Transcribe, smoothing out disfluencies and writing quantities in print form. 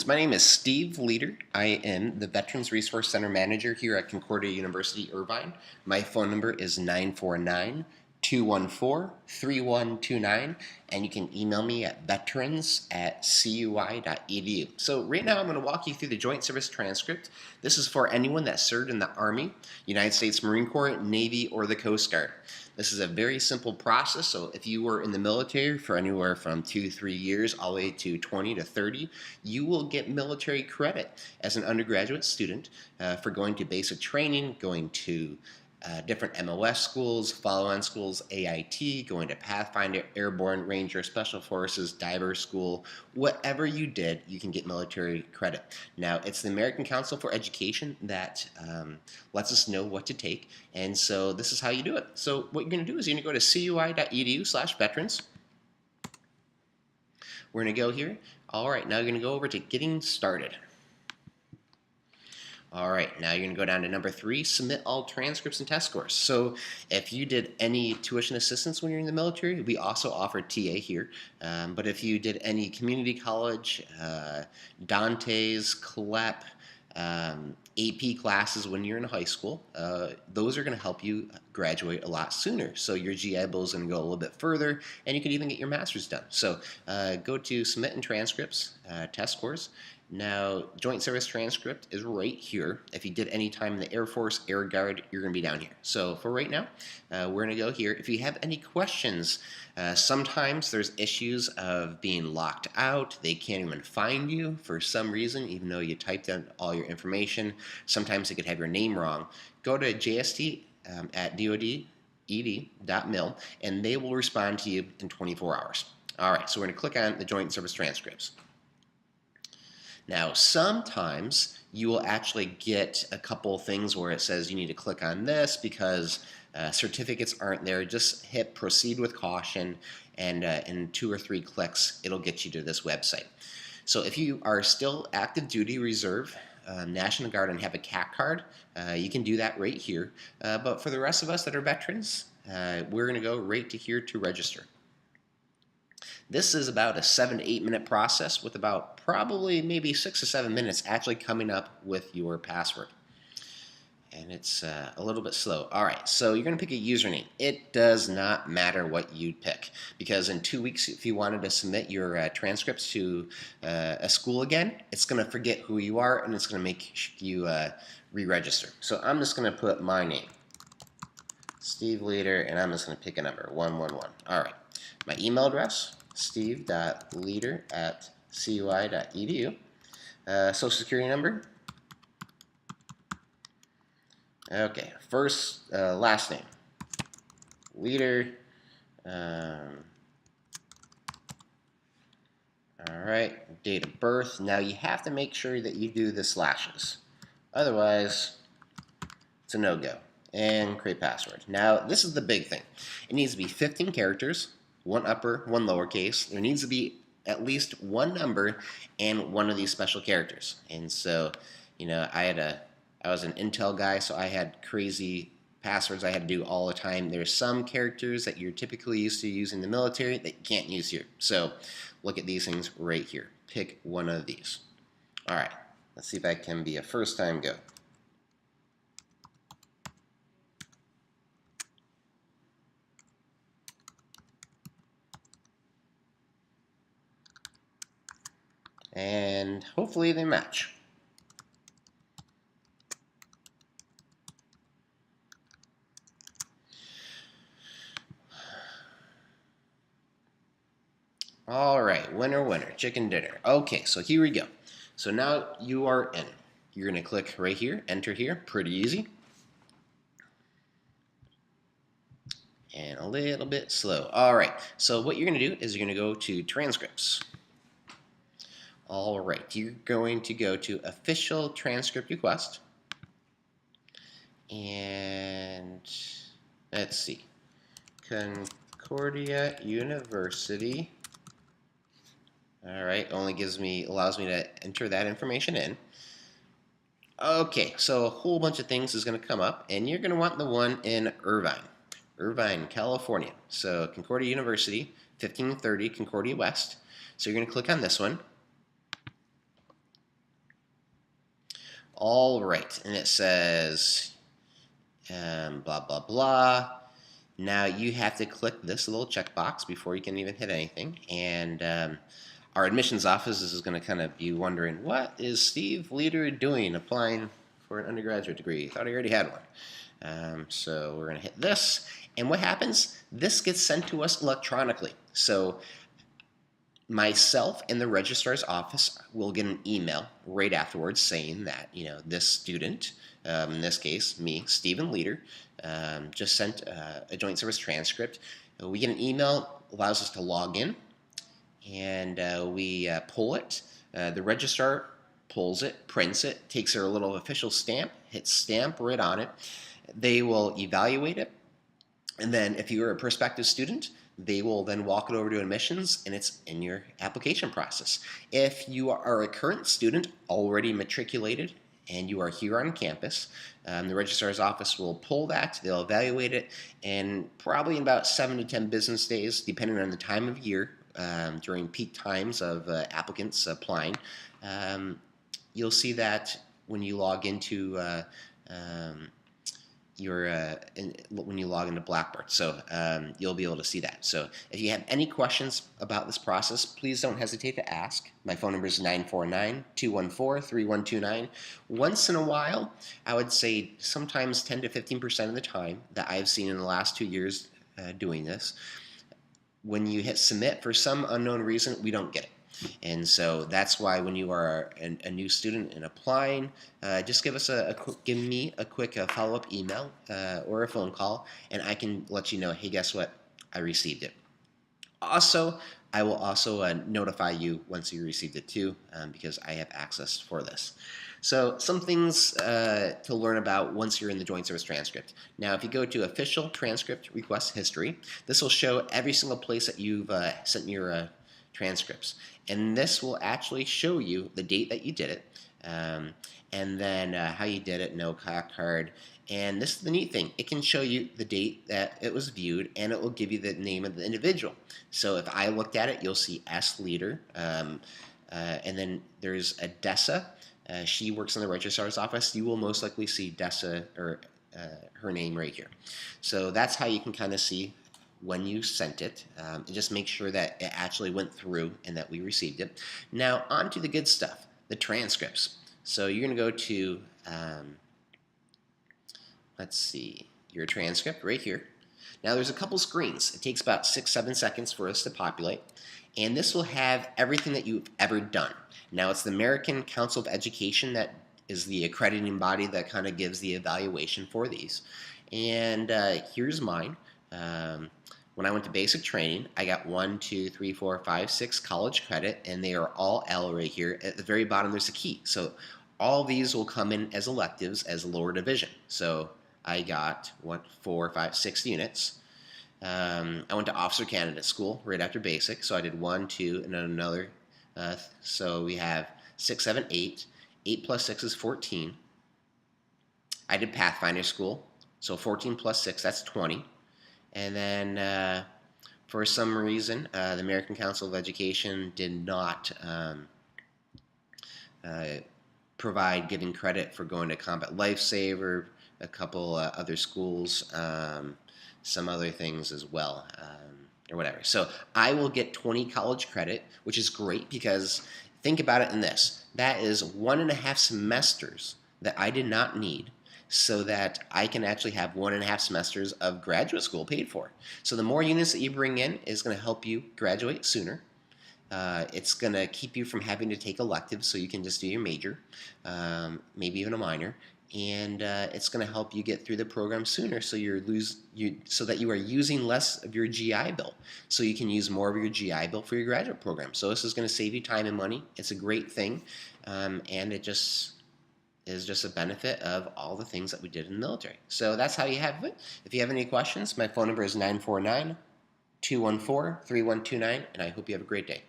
My name is Steve Leader. I am the Veterans Resource Center Manager here at Concordia University, Irvine. My phone number is 949-214-3129, and you can email me at veterans@cui.edu. So right now I'm going to walk you through the Joint Service Transcript. This is for anyone that served in the Army, United States Marine Corps, Navy, or the Coast Guard. This is a very simple process, so if you were in the military for anywhere from 2-3 years all the way to 20 to 30, you will get military credit as an undergraduate student for going to basic training, going to different MOS schools, follow-on schools, AIT, going to Pathfinder, Airborne, Ranger, Special Forces, Diver School. Whatever you did, you can get military credit. Now, it's the American Council for Education that lets us know what to take, and so this is how you do it. So what you're going to do is you're going to go to cui.edu/veterans. We're going to go here. All right, now you're going to go over to Getting Started. All right, now you're going to go down to number 3, submit all transcripts and test scores. So if you did any tuition assistance when you're in the military, we also offer TA here. But if you did any community college, Dante's, CLEP, AP classes when you're in high school, those are going to help you graduate a lot sooner. So your GI Bill is going to go a little bit further, and you can even get your master's done. So go to Submit and Transcripts, Test Scores. Now, Joint Service Transcript is right here. If you did any time in the Air Force, Air Guard, you're going to be down here. So for right now, we're going to go here. If you have any questions, sometimes there's issues of being locked out. They can't even find you for some reason, even though you typed in all your information. Sometimes they could have your name wrong. Go to JST at dod.ed.mil, and they will respond to you in 24 hours. All right, so we're going to click on the Joint Service Transcripts. Now, sometimes you will actually get a couple things where it says you need to click on this because certificates aren't there. Just hit proceed with caution, and in 2 or 3 clicks, it'll get you to this website. So if you are still active duty reserve, National Guard, and have a CAC card, you can do that right here. But for the rest of us that are veterans, we're going to go right to here to register. This is about a 7 to 8 minute process with about probably maybe 6 to 7 minutes actually coming up with your password. And it's a little bit slow. All right, so you're going to pick a username. It does not matter what you pick, because in 2 weeks, if you wanted to submit your transcripts to a school again, it's going to forget who you are, and it's going to make you re-register. So I'm just going to put my name, Steve Leader, and I'm just going to pick a number, 111. All right, my email address, steve.leader@cui.edu. Social security number. Okay, first, last name, Leader. All right, date of birth. Now you have to make sure that you do the slashes. Otherwise, it's a no-go. And create password. Now, this is the big thing. It needs to be 15 characters. 1 upper, 1 lowercase. There needs to be at least 1 number and 1 of these special characters. And so, you know, I was an Intel guy, so I had crazy passwords I had to do all the time. There's some characters that you're typically used to using in the military that you can't use here. So look at these things right here. Pick 1 of these. All right, let's see if I can be a first time go. And hopefully they match. All right, winner, winner, chicken dinner. Okay, so here we go. So now you are in. You're going to click right here, enter here, pretty easy. And a little bit slow. All right, so what you're going to do is you're going to go to transcripts. All right, you're going to go to official transcript request. And let's see, Concordia University. All right, allows me to enter that information in. Okay, so a whole bunch of things is going to come up, and you're going to want the one in Irvine, California. So Concordia University, 1530 Concordia West. So you're going to click on this one. All right, and it says blah, blah, blah. Now you have to click this little checkbox before you can even hit anything. And our admissions office is going to kind of be wondering, what is Steve Leader doing applying for an undergraduate degree? Thought he already had one. So we're going to hit this. And what happens? This gets sent to us electronically. So myself and the registrar's office will get an email right afterwards saying that, this student, in this case, me, Stephen Leader, just sent a joint service transcript. We get an email, allows us to log in, and we pull it. The registrar pulls it, prints it, takes their little official stamp, hits stamp right on it. They will evaluate it, and then if you're a prospective student, they will then walk it over to admissions, and it's in your application process. If you are a current student already matriculated and you are here on campus, the registrar's office will pull that, they'll evaluate it, and probably in about 7 to 10 business days, depending on the time of year, during peak times of applicants applying, you'll see that when you log into when you log into Blackboard. So you'll be able to see that. So if you have any questions about this process, please don't hesitate to ask. My phone number is 949-214-3129. Once in a while, I would say sometimes 10 to 15% of the time that I've seen in the last 2 years doing this, when you hit submit, for some unknown reason, we don't get it. And so that's why when you are a new student and applying, just give us give me a quick follow-up email or a phone call, and I can let you know, hey, guess what? I received it. Also, I will also notify you once you received it too, because I have access for this. So some things to learn about once you're in the joint service transcript. Now, if you go to official transcript request history, this will show every single place that you've sent your transcripts. And this will actually show you the date that you did it, and then how you did it, no card. And this is the neat thing. It can show you the date that it was viewed, and it will give you the name of the individual. So if I looked at it, you'll see S. Leader, and then there's a Dessa. She works in the registrar's office. You will most likely see Dessa, or her name right here. So that's how you can kind of see when you sent it, and just make sure that it actually went through and that we received it. Now, on to the good stuff, the transcripts. So you're going to go to, let's see, your transcript right here. Now, there's a couple screens. It takes about 6-7 seconds for us to populate, and this will have everything that you've ever done. Now, it's the American Council of Education that is the accrediting body that kind of gives the evaluation for these. And here's mine. When I went to basic training, I got 1, 2, 3, 4, 5, 6 college credit, and they are all L right here. At the very bottom, there's a key. So all these will come in as electives as lower division. So I got 1, 4, 5, 6 units. I went to officer candidate school right after basic, so I did 1, 2, and then another. So we have 6, 7, 8. 8 plus 6 is 14. I did Pathfinder school, so 14 plus 6, that's 20. And then for some reason, the American Council of Education did not provide giving credit for going to Combat Lifesaver, a couple other schools, some other things as well, or whatever. So I will get 20 college credit, which is great because think about it in this. That is 1.5 semesters that I did not need, so that I can actually have 1.5 semesters of graduate school paid for. So the more units that you bring in is going to help you graduate sooner. It's going to keep you from having to take electives, so you can just do your major, maybe even a minor, and it's going to help you get through the program sooner, so so that you are using less of your GI Bill, so you can use more of your GI Bill for your graduate program. So this is going to save you time and money. It's a great thing, and it just is just a benefit of all the things that we did in the military. So that's how you have it. If you have any questions, my phone number is 949-214-3129, and I hope you have a great day.